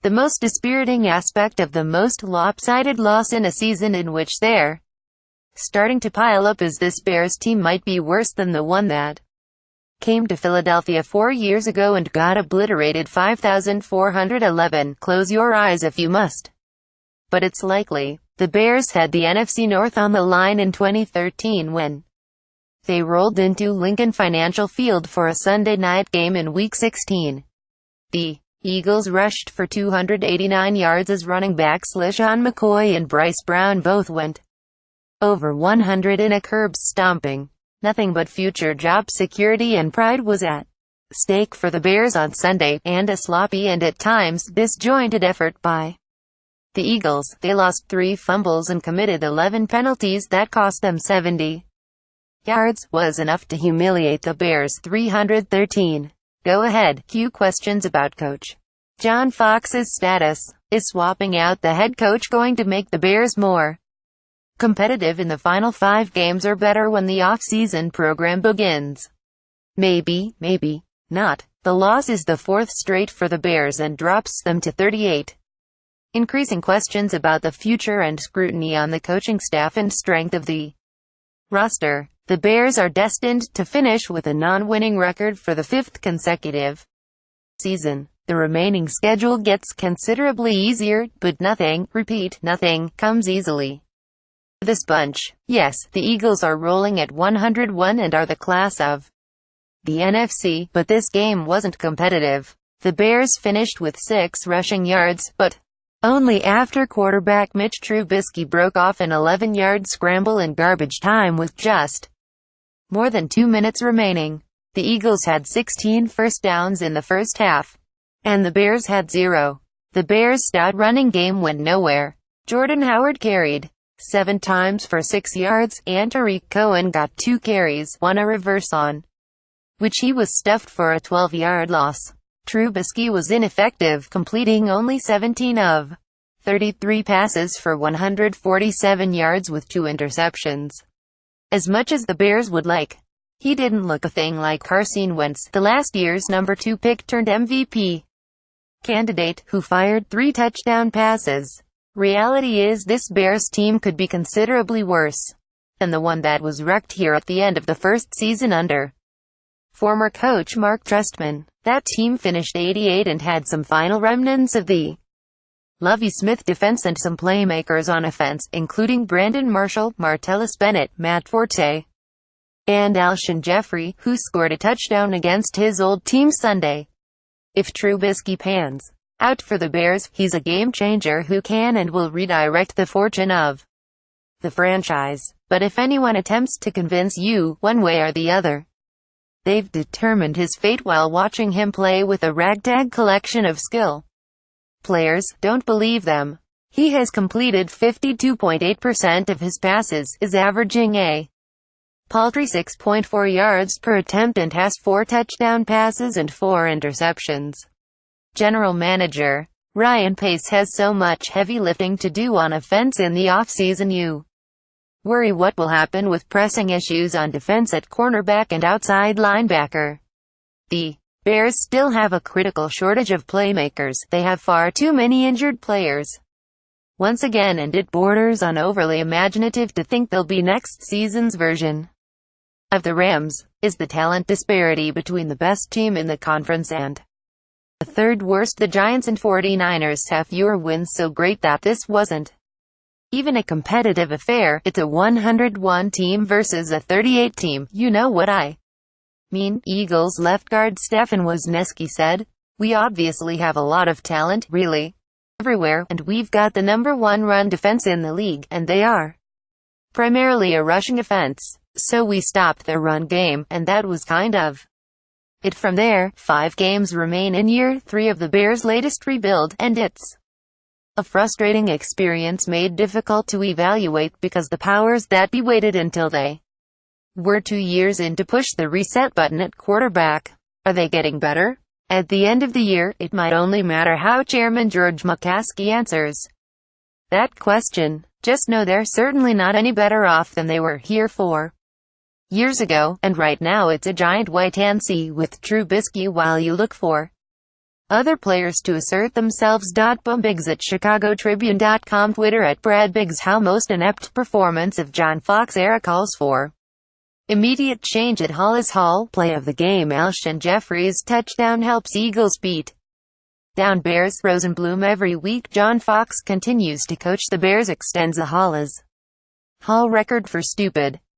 The most dispiriting aspect of the most lopsided loss in a season in which they're starting to pile up is this Bears team might be worse than the one that came to Philadelphia 4 years ago and got obliterated 5,411. Close your eyes if you must. But it's likely. The Bears had the NFC North on the line in 2013 when they rolled into Lincoln Financial Field for a Sunday night game in Week 16. The Eagles rushed for 289 yards as running backs LeSean McCoy and Bryce Brown both went over 100 in a curb-stomping. Nothing but future job security and pride was at stake for the Bears on Sunday, and a sloppy and at times disjointed effort by the Eagles. They lost 3 fumbles and committed 11 penalties that cost them 70 yards, was enough to humiliate the Bears. 313. Go ahead. Q questions about Coach John Fox's status. Is swapping out the head coach going to make the Bears more competitive in the final 5 games or better when the off-season program begins? Maybe, maybe not. The loss is the 4th straight for the Bears and drops them to 38. Increasing questions about the future and scrutiny on the coaching staff and strength of the roster. The Bears are destined to finish with a non-winning record for the 5th consecutive season. The remaining schedule gets considerably easier, but nothing comes easily. This bunch. Yes, the Eagles are rolling at 101 and are the class of the NFC, but this game wasn't competitive. The Bears finished with 6 rushing yards, but only after quarterback Mitch Trubisky broke off an 11-yard scramble in garbage time with just more than 2 minutes remaining. The Eagles had 16 first downs in the first half, and the Bears had 0. The Bears' stout running game went nowhere. Jordan Howard carried 7 times for 6 yards, and Tariq Cohen got 2 carries, 1 a reverse on which he was stuffed for a 12-yard loss. Trubisky was ineffective, completing only 17 of 33 passes for 147 yards with 2 interceptions. As much as the Bears would like, he didn't look a thing like Carson Wentz, the last year's number 2 pick turned MVP candidate, who fired 3 touchdown passes. Reality is this Bears team could be considerably worse than the one that was wrecked here at the end of the first season under former coach Mark Trestman. That team finished 88 and had some final remnants of the Lovie Smith defense and some playmakers on offense, including Brandon Marshall, Martellus Bennett, Matt Forte, and Alshon Jeffrey, who scored a touchdown against his old team Sunday. If Trubisky pans out for the Bears, he's a game-changer who can and will redirect the fortune of the franchise. But if anyone attempts to convince you, one way or the other, they've determined his fate while watching him play with a ragtag collection of skill players, don't believe them. He has completed 52.8% of his passes, is averaging a paltry 6.4 yards per attempt and has 4 touchdown passes and 4 interceptions. General Manager Ryan Pace has so much heavy lifting to do on offense in the offseason. You worry what will happen with pressing issues on defense at cornerback and outside linebacker. The Bears still have a critical shortage of playmakers. They have far too many injured players once again, and it borders on overly imaginative to think they'll be next season's version of the Rams. Is the talent disparity between the best team in the conference and the third worst, the Giants and 49ers, have fewer wins so great that this wasn't even a competitive affair? It's a 101 team versus a 38 team. You know what I mean. Eagles left guard Stefan Wisniewski said, "We obviously have a lot of talent, really, everywhere, and we've got the number 1 run defense in the league, and they are primarily a rushing offense. So we stopped their run game, and that was kind of it from there." 5 games remain in year 3 of the Bears' latest rebuild, and it's a frustrating experience made difficult to evaluate because the powers that be waited until they were 2 years in to push the reset button at quarterback. Are they getting better? At the end of the year, it might only matter how Chairman George McCaskey answers that question. Just know they're certainly not any better off than they were here 4 years ago, and right now it's a giant wait-and-see with Trubisky while you look for other players to assert themselves. Boom Biggs at ChicagoTribune.com. Twitter at Brad Biggs. How most inept performance of John Fox era calls for immediate change at Hollis Hall. Play of the game. Alshon Jeffrey's touchdown helps Eagles beat down Bears. Rosenblum. Every week John Fox continues to coach the Bears, extends the Hollis Hall record for stupid